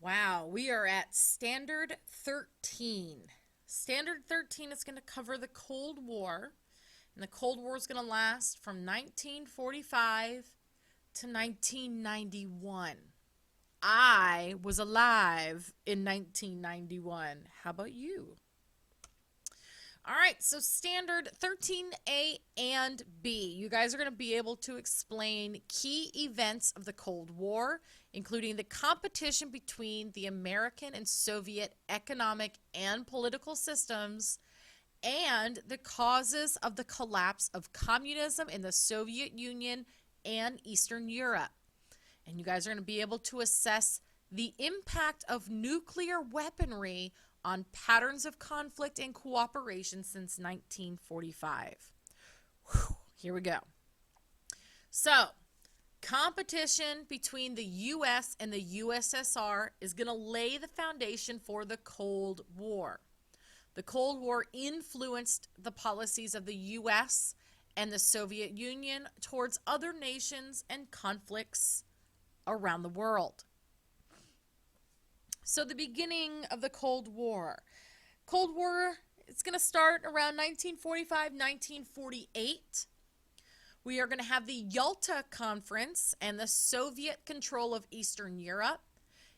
Wow, we are at Standard 13. Standard 13 is going to cover the Cold War, and the Cold War is going to last from 1945 to 1991. I was alive in 1991. How about you? All right, so standard 13A and B. You guys are going to be able to explain key events of the Cold War, including the competition between the American and Soviet economic and political systems, and the causes of the collapse of communism in the Soviet Union and Eastern Europe. And you guys are going to be able to assess the impact of nuclear weaponry on patterns of conflict and cooperation since 1945. Whew, here we go. So, competition between the U.S. and the USSR is going to lay the foundation for the Cold War. The Cold War influenced the policies of the U.S. and the Soviet Union towards other nations and conflicts around the world. So the beginning of the Cold War. Cold War, it's going to start around 1945, 1948. We are going to have the Yalta Conference and the Soviet control of Eastern Europe.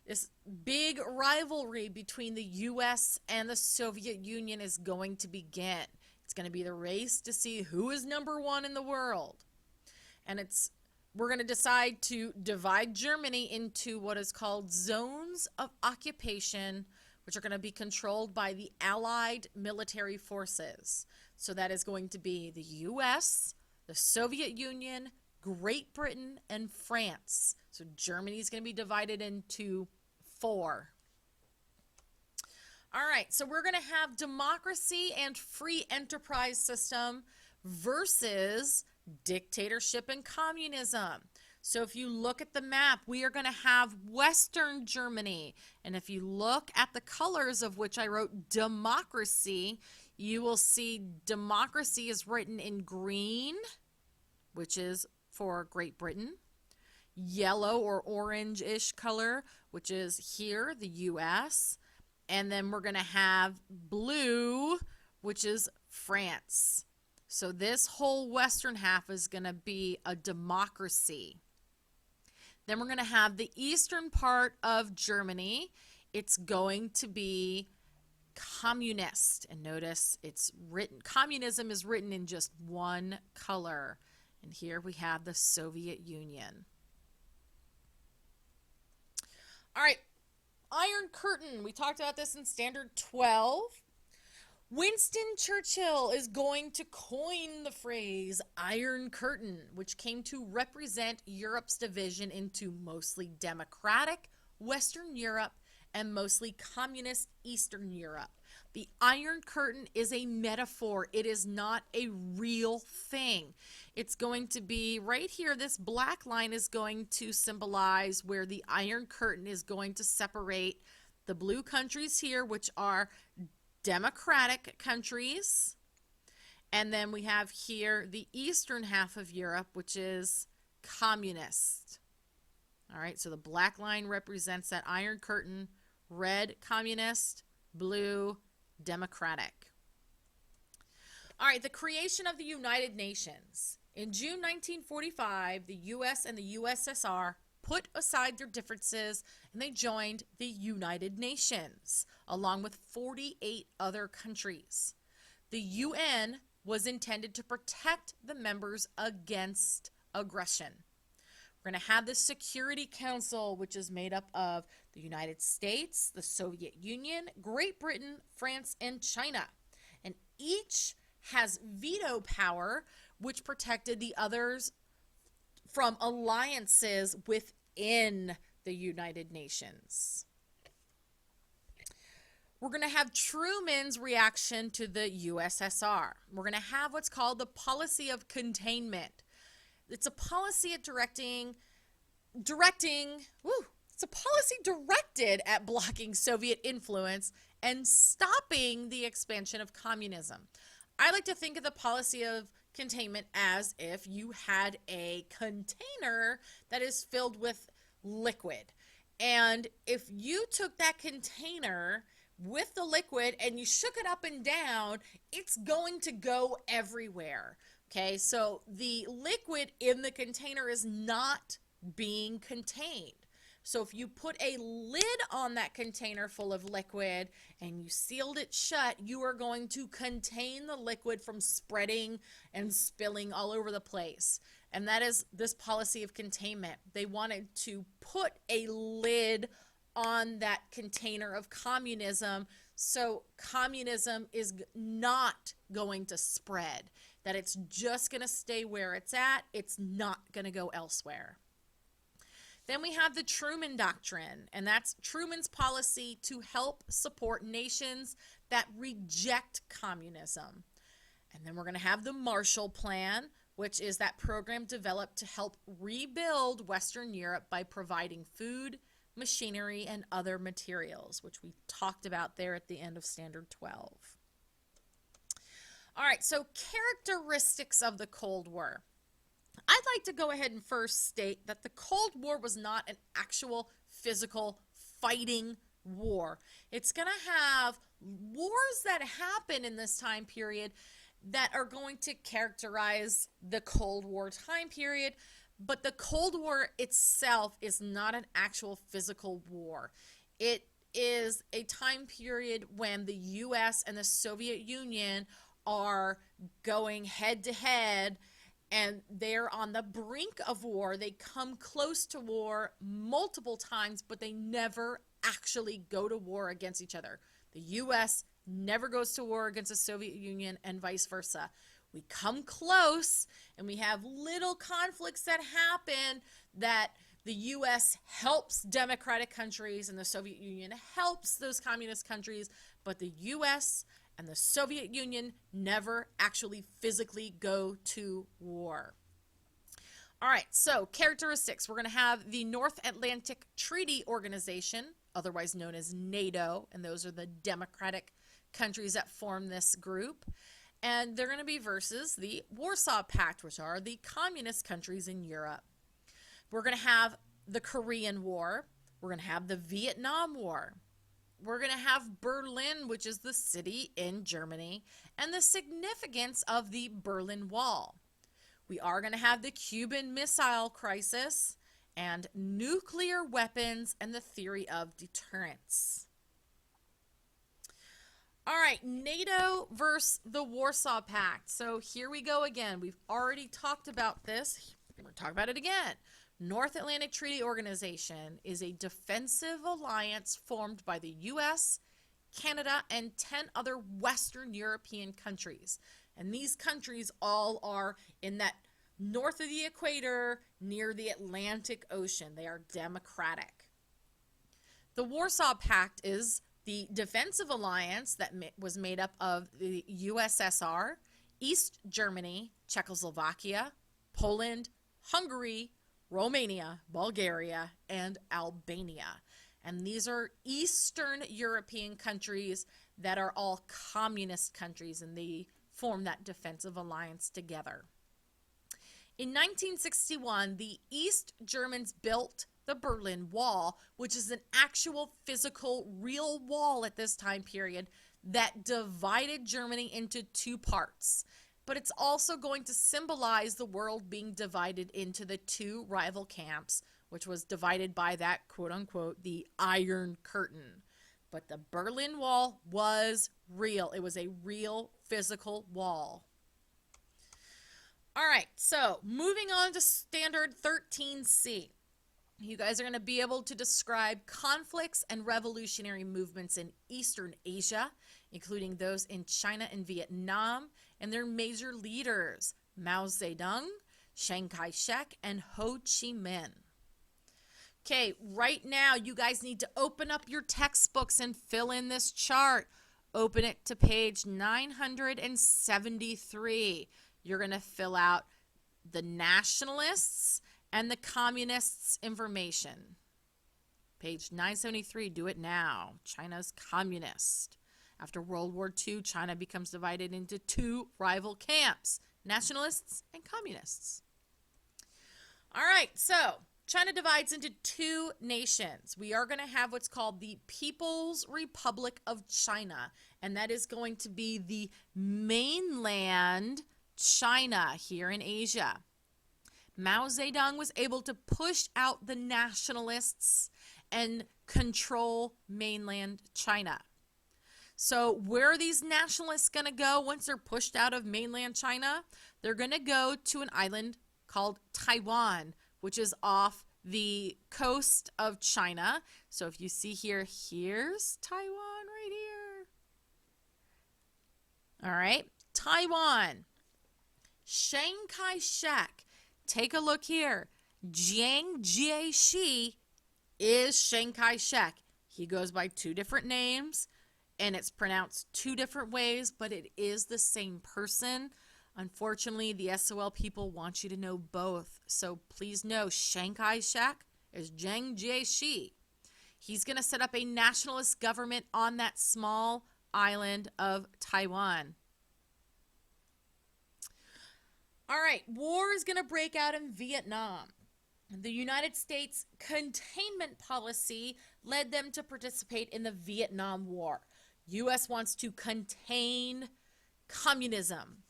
This big rivalry between the U.S. and the Soviet Union is going to begin. It's going to be the race to see who is number one in the world. And we're going to decide to divide Germany into what is called zones of occupation, which are going to be controlled by the Allied military forces. So that is going to be the U.S., the Soviet Union, Great Britain, and France. So Germany is going to be divided into 4. All right, so we're going to have democracy and free enterprise system versus dictatorship and communism. So if you look at the map, we are going to have Western Germany. And if you look at the colors of which I wrote democracy, you will see democracy is written in green, which is for Great Britain, yellow or orange-ish color, which is here, the U.S., and then we're going to have blue, which is France. So this whole western half is going to be a democracy. Then we're going to have the eastern part of Germany. It's going to be communist. And notice it's written, communism is written in just one color. And here we have the Soviet Union. All right, Iron Curtain. We talked about this in Standard 12. Winston Churchill is going to coin the phrase Iron Curtain, which came to represent Europe's division into mostly democratic Western Europe and mostly communist Eastern Europe. The Iron Curtain is a metaphor. It is not a real thing. It's going to be right here. This black line is going to symbolize where the Iron Curtain is going to separate the blue countries here, which are democratic countries, and then we have here the eastern half of Europe, which is communist. All right, so the black line represents that Iron Curtain, red communist, blue democratic. All right, the creation of the United Nations. In June 1945, the U.S. and the USSR put aside their differences and they joined the United Nations along with 48 other countries. The UN was intended to protect the members against aggression. We're going to have the Security Council, which is made up of the United States, the Soviet Union, Great Britain, France, and China. And each has veto power, which protected the others from alliances within the United Nations. We're going to have Truman's reaction to the USSR. We're going to have what's called the policy of containment. It's a policy at it's a policy directed at blocking Soviet influence and stopping the expansion of communism. I like to think of the policy of containment as if you had a container that is filled with liquid. And if you took that container with the liquid and you shook it up and down, it's going to go everywhere. Okay, so the liquid in the container is not being contained. So if you put a lid on that container full of liquid and you sealed it shut, you are going to contain the liquid from spreading and spilling all over the place. And that is this policy of containment. They wanted to put a lid on that container of communism, so communism is not going to spread, that it's just going to stay where it's at. It's not going to go elsewhere. Then we have the Truman Doctrine, and that's Truman's policy to help support nations that reject communism. And then we're going to have the Marshall Plan, which is that program developed to help rebuild Western Europe by providing food, machinery, and other materials, which we talked about there at the end of Standard 12. All right, so characteristics of the Cold War. I'd like to go ahead and first state that the Cold War was not an actual physical fighting war. It's going to have wars that happen in this time period that are going to characterize the Cold War time period, but the Cold War itself is not an actual physical war. It is a time period when the U.S. and the Soviet Union are going head to head, and they're on the brink of war. They come close to war multiple times, but they never actually go to war against each other. The U.S. never goes to war against the Soviet Union and vice versa. We come close, and we have little conflicts that happen that the U.S. helps democratic countries and the Soviet Union helps those communist countries, but the U.S. and the Soviet Union never actually physically go to war. All right, so characteristics. We're going to have the North Atlantic Treaty Organization, otherwise known as NATO, and those are the democratic countries that form this group. And they're going to be versus the Warsaw Pact, which are the communist countries in Europe. We're going to have the Korean War. We're going to have the Vietnam War. We're going to have Berlin, which is the city in Germany, and the significance of the Berlin Wall. We are going to have the Cuban Missile Crisis and nuclear weapons and the theory of deterrence. All right, NATO versus the Warsaw Pact. So here we go again. We've already talked about this. We're going to talk about it again. North Atlantic Treaty Organization is a defensive alliance formed by the U.S., Canada, and 10 other Western European countries. And these countries all are in that north of the equator near the Atlantic Ocean. They are democratic. The Warsaw Pact is the defensive alliance that was made up of the USSR, East Germany, Czechoslovakia, Poland, Hungary, Romania, Bulgaria, and Albania. And these are Eastern European countries that are all communist countries, and they form that defensive alliance together. In 1961, the East Germans built the Berlin Wall, which is an actual physical real wall at this time period that divided Germany into two parts. But it's also going to symbolize the world being divided into the two rival camps, which was divided by that quote-unquote the Iron Curtain. But the Berlin Wall was real. It was a real physical wall. All right, so moving on to Standard 13C. You guys are going to be able to describe conflicts and revolutionary movements in Eastern Asia, including those in China and Vietnam, and their major leaders, Mao Zedong, Chiang Kai-shek, and Ho Chi Minh. Okay, right now you guys need to open up your textbooks and fill in this chart. Open it to page 973. You're going to fill out the nationalists and the communists' information. Page 973, do it now. China's communist. After World War II, China becomes divided into two rival camps, nationalists and communists. All right, so China divides into two nations. We are going to have what's called the People's Republic of China, and that is going to be the mainland China here in Asia. Mao Zedong was able to push out the nationalists and control mainland China. So where are these nationalists going to go once they're pushed out of mainland China? They're going to go to an island called Taiwan, which is off the coast of China. So if you see here, here's Taiwan right here. All right, Taiwan. Chiang Kai-shek. Take a look here. Jiang Jieshi is Chiang Kai-shek. He goes by two different names, and it's pronounced two different ways, but it is the same person. Unfortunately, the SOL people want you to know both. So please know Chiang Kai-shek is Jiang Jieshi. He's going to set up a nationalist government on that small island of Taiwan. All right, war is going to break out in Vietnam. The United States containment policy led them to participate in the Vietnam War. U.S. wants to contain communism.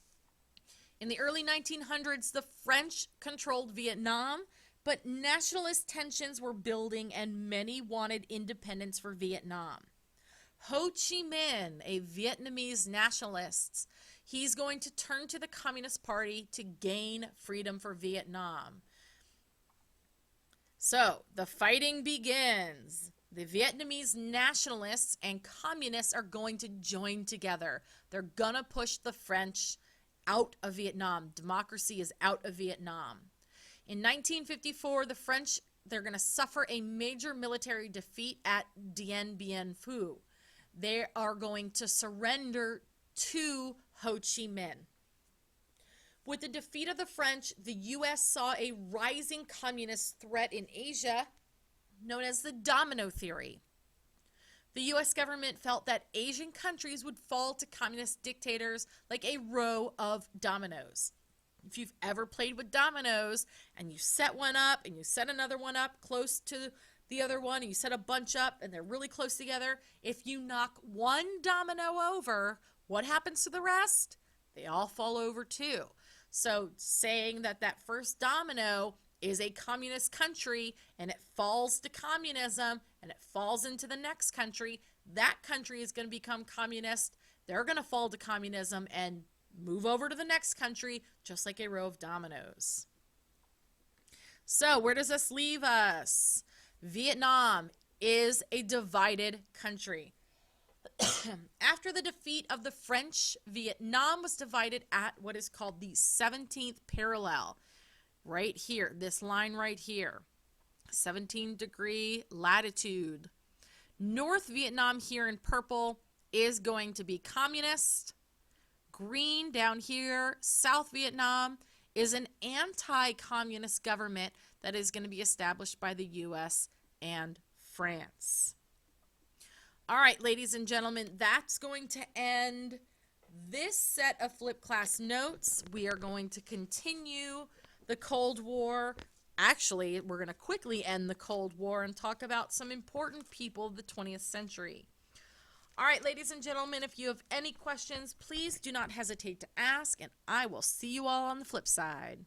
In the early 1900s, the French controlled Vietnam, but nationalist tensions were building and many wanted independence for Vietnam. Ho Chi Minh, a Vietnamese nationalist, he's going to turn to the Communist Party to gain freedom for Vietnam. So, the fighting begins. The Vietnamese nationalists and communists are going to join together. They're going to push the French out of Vietnam. Democracy is out of Vietnam. In 1954, the French, they're going to suffer a major military defeat at Dien Bien Phu. They are going to surrender to Ho Chi Minh. With the defeat of the French, the U.S. saw a rising communist threat in Asia known as the domino theory. The U.S. government felt that Asian countries would fall to communist dictators like a row of dominoes. If you've ever played with dominoes and you set one up and you set another one up close to the other one, and you set a bunch up and they're really close together, if you knock one domino over, what happens to the rest? They all fall over too. So saying that that first domino is a communist country and it falls to communism and it falls into the next country, that country is going to become communist. They're going to fall to communism and move over to the next country just like a row of dominoes. So where does this leave us? Vietnam is a divided country. After the defeat of the French, Vietnam was divided at what is called the 17th parallel. Right here, this line right here, 17-degree latitude. North Vietnam here in purple is going to be communist. Green down here, South Vietnam is an anti-communist government that is going to be established by the U.S. and France. All right, ladies and gentlemen, that's going to end this set of flip class notes. We are going to continue the Cold War. Actually, we're going to quickly end the Cold War and talk about some important people of the 20th century. All right, ladies and gentlemen, if you have any questions, please do not hesitate to ask, and I will see you all on the flip side.